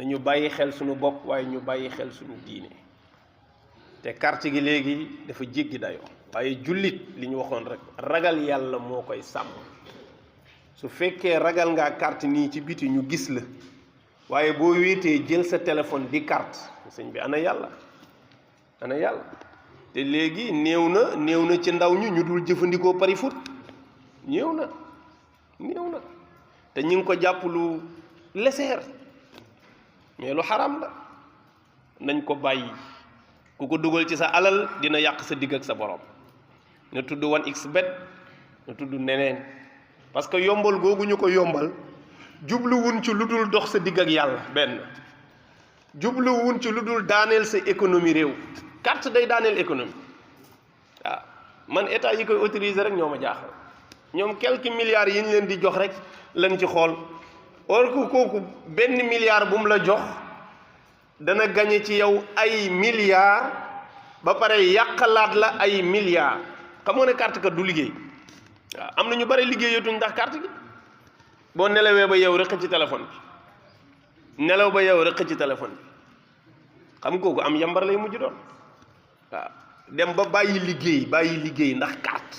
nañu bàyyi xel suñu bopp waaye ñu bàyyi xel suñu diine te carte gi léegi dafa jéggi dayoo waaye jullit li ñu waxoon rek ragal yàlla moo koy sàmm su fekkee ragal ngaa carte nii ci biti ñu gis la waaye boo wéetee jël sa téléphone di carte sëñ bi ana yàlla te léegi néew na ci ndaw ñu dul jëfandikoo pari foot néew na te ñu ngi ko jàpp lu leseer mais lu xaram la nañ ko bàyyi ku ko dugal ci sa alal dina yàq sa digg ak sa borom na tudd 1xBet na tudd neneen parce que yombal googu ñu ko yombal jubluwun ci lu dul dox sa digg ak yàlla benn jubluwun ci lu dul daaneel sa économie réew carte day daaneel économie waaw man état yi koy autoriser rek ñoo ma jaaxal ñoom quelques milliards yi ñu leen di jox rek lañ ci xool or que kooku benn milliard bu mu la jox dana gañe ci yow ay milliards ba pare yàqalaat la ay milliards xamoo ne carte kat du liggéey waaw am na ñu bari liggéeyatuñ ndax carte gi boo nelawee ba yow rek ci téléphone bi nelaw ba yow rek ci téléphone bi xam kooku am yambar lay mujj doon waaw dem ba bàyyi liggéey ndax carte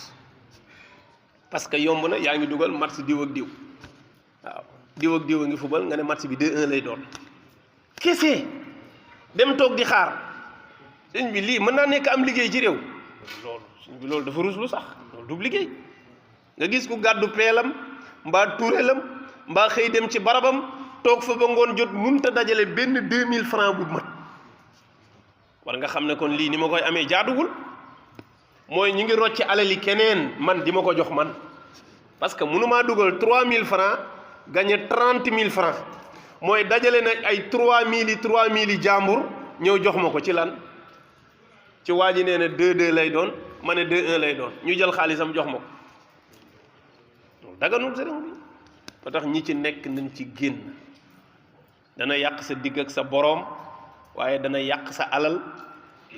parce que yomb na yaa ngi dugal match diw ak diw waaw diw ak diw a ngi fubal nga ne match bi 2-1 lay doon kese dem toog di xaar sëñ bi lii mën naa nekk am liggéey ci réew loolu sëñ bi loolu dafa ruslu sax loolu du liggéey nga gis ku gàddu peelam mbaa tuureelam mbaa xëy dem ci barabam toog fa ba ngoon jot munta dajale benn 2000 francs bu mat war nga xam ne kon lii ni ma koy amee jaaduwul mooy ñu ngi rocci alali keneen man di ma ko jox man parce que mënumaa dugal 3000 francs gagné 30 000 francs mooy dajale na ay 3000 yi jàmbur ñëw jox ma ko ci lan ci waa ji nee na 2-2 lay doon ma ne 2-1 lay doon ñu jël xaalisam jox ma ko daganul sëriñ bi ba tax ñi ci nekk nañ ci génn dana yàq sa digg ak sa boroom waaye dana yàq sa alal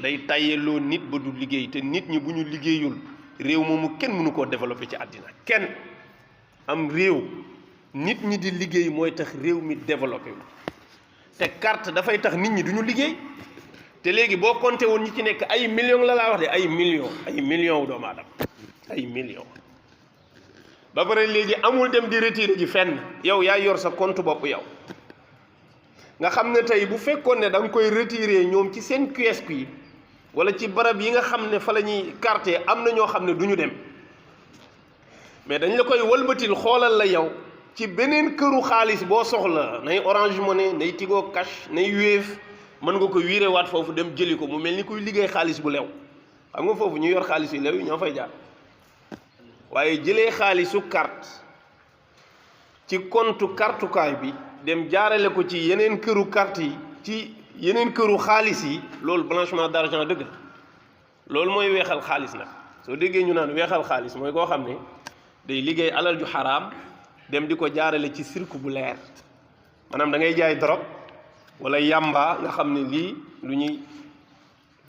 day tàyyeloo nit ba du liggéey te nit ñi bu ñu liggéeyul réew moomu kenn mënu koo développé ci àddina kenn am réew nit ñi di liggéey mooy tax réew mi développé wu te carte dafay tax nit ñi duñu liggéey te léegi boo compté woon ñi ci nekk ay millions la laa wax de ay millions wu doomu aadama ay millions ba pare léegi amul dem di retiré ji fenn yow yaa yor sa compte bopp yow nga xam ne tey bu fekkoon ne da nga koy retiré ñoom ci seen kiosque yi wala ci barab yi nga xam ne fa la ñuy carte am na ñoo xam ne du ñu dem mais dañ la koy wëlbatil xoolal la yow ci beneen këru xaalis boo soxla nay Orange Money nay Tigo Cash nay Wave mën nga ko wiire waat foofu dem jëli ko mu mel ni kuy liggéey xaalis bu lew xam nga foofu ñu yor xaalis yu lew yi ñoo fay jaar waaye jëlee xaalisu carte ci compte kartukaay bi dem jaarale ko ci yeneen këru carte yi ci yeneen këru xaalis yi loolu blanchiment d'argent dëgg loolu mooy weexal xaalis nag soo déggee ñu naan weexal xaalis mooy koo xam ne day liggéey alal ju xaraam dem di ko jaarale ci cirque bu leer maanaam da ngay jaay drogue wala yàmba nga xam ne lii lu ñuy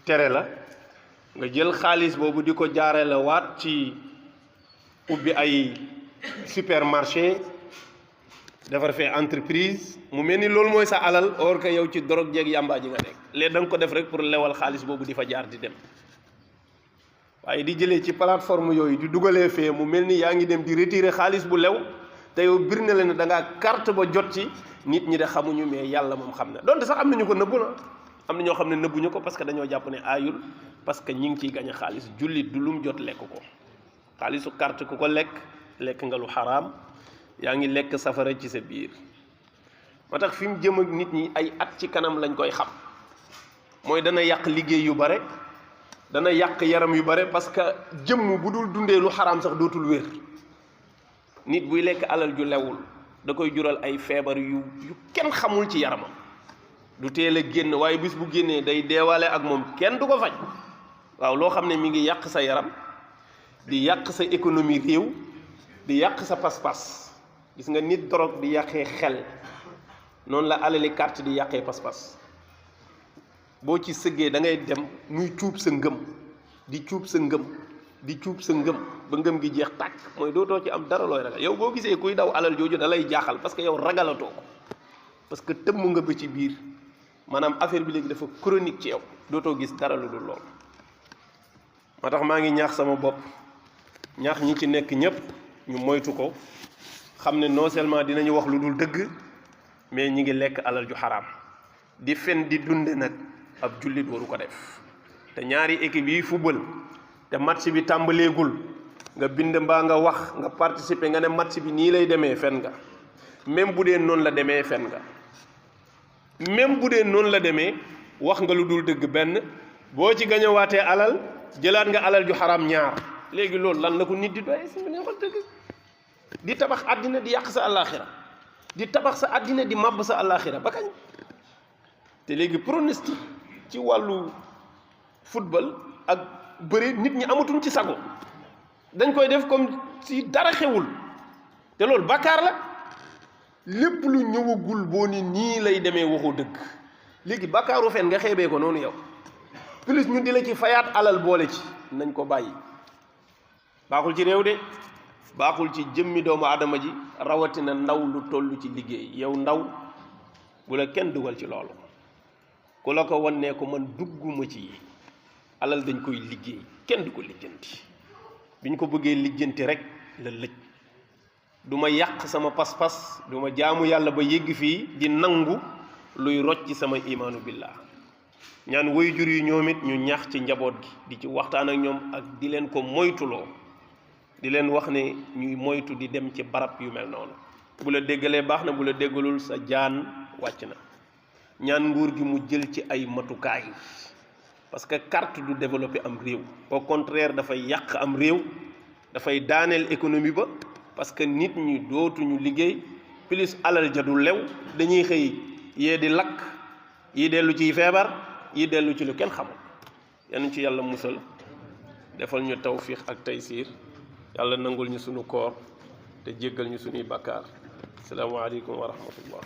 tere la nga jël xaalis boobu di ko jaarale waat ci ubbi ay supermarché defar fee entreprise mu mel ni loolu mooy sa alal or que yow ci drogue jeeg yàmbaa ji nga nekk léegi da nga ko def rek pour lewal xaalis boobu di fa jaar di dem waaye di jëlee ci plateforme yooyu di dugalee fee mu mel ni yaa ngi dem di retirer xaalis bu lew te yow bir na leen da ngaa carte ba jot ci nit ñi de xamuñu mais yàlla moom xam na donte sax am nañu ko nëbbu na am na ñoo xam ne nëbbuñu ko parce que dañoo jàpp ne aayul parce que ñi ngi ciy gañ a xaalis jullit du lum jot lekk ko xaalisu carte ku ko lekk nga lu xaraam yaa ngi lekk safara ci sa biir moo tax fi mu jëm ak nit ñi ay at ci kanam lañ koy xam mooy dana yàq liggéey yu bare dana yàq yaram yu bare parce que jëmm bu dul dundee lu xaraam sax dootul wér nit buy lekk alal ju lewul da koy jural ay feebar yu kenn xamul ci yaramam du teel a génn waaye bis bu génnee day deewaale ak moom kenn du ko faj waaw loo xam ne mi ngi yàq sa yaram di yàq sa économie réew di yàq sa pas-pas gis nga nit drogue di yàqee xel noonu la alali carte di yàqee pas-pas boo ci sëggee da ngay dem muy cuub sa ngëm di cuub sa ngëm di cuub sa ngëm ba ngëm gi jeex tàkk mooy dootoo ci am dara looy ragal yow boo gisee kuy daw alal jooju da lay jaaxal parce que yow ragalatoo ko parce que tëmm nga ba ci biir maanaam affaire bi léegi dafa chronique ci yow dootoo gis dara lu dul lool. moo tax maa ngi ñaax sama bopp ñaax ñi ci nekk ñépp ñu moytu ko xam ne non seulement dinañu wax lu dul dëgg mais ñi ngi lekk alal ju xaraam di fen di dunde nag ab jullit waru ko def. te ñaari équipe yi football te match bi tàmbaleegul nga bind mbaa nga wax nga participer nga ne match bi nii lay demee fen nga même bu dee noonu la demee fen nga même bu dee noonu la demee wax nga lu dul dëgg benn boo ci gañawaatee alal jëlaat nga alal ju xaraam ñaar léegi loolu lan la ko nit di doyee si ne wax dëgg di tabax àddina di yàq sa àllaaxira di tabax sa àddina di màbb sa àllaaxira ba kañ. te léegi pronostic ci wàllu football ak bëri nit ñi amatuñ ci sago dañ koy def comme si dara xewul te loolu bàkkaar la. lépp lu ñëwagul boo ni nii lay demee waxoo dëgg léegi bàkkaaru fen nga xeebee ko noonu yow plus ñu di la ci fayaat alal boole ci nañ ko bàyyi. baaxul ci réew de baaxul ci jëmmi doomu adama ji rawatina ndaw lu toll ci liggéey. yow ndaw bu la kenn dugal ci loolu ku la ko wan ne ko man dugguma ci alal dañ koy liggéey kenn du ko lijjanti biñ ko bëggee lijjanti rek la lëj. du ma yàq sama pas-pas du ma jaamu yàlla ba yégg fii di nangu luy rocc sama imaanu billah. ñaan waajur yi ñoom it ñu ñaax ci njaboot gi di ci waxtaan ak ñoom ak di leen ko moytuloo di leen wax ne ñuy moytu di dem ci barab yu mel noonu. bu la déggalee baax na bu la déggalul sa jaan wàcc na. ñaan nguur gi mu jël ci ay matukaay parce que carte du développer am réew au contraire dafay yàq am réew dafay daaneel économie ba. parce que nit ñi dootuñu liggéey plus alal ja du lew dañuy xëy yee di lakk yi dellu ciy feebar yi dellu ci lu kenn xamul. yal ci yàlla musal defal ñu tawfiix ak taysiir yàlla nangul ñu sunu koor te jéggal ñu sunuy bàkkaar. asalaamaaleykum wa rahmatullah.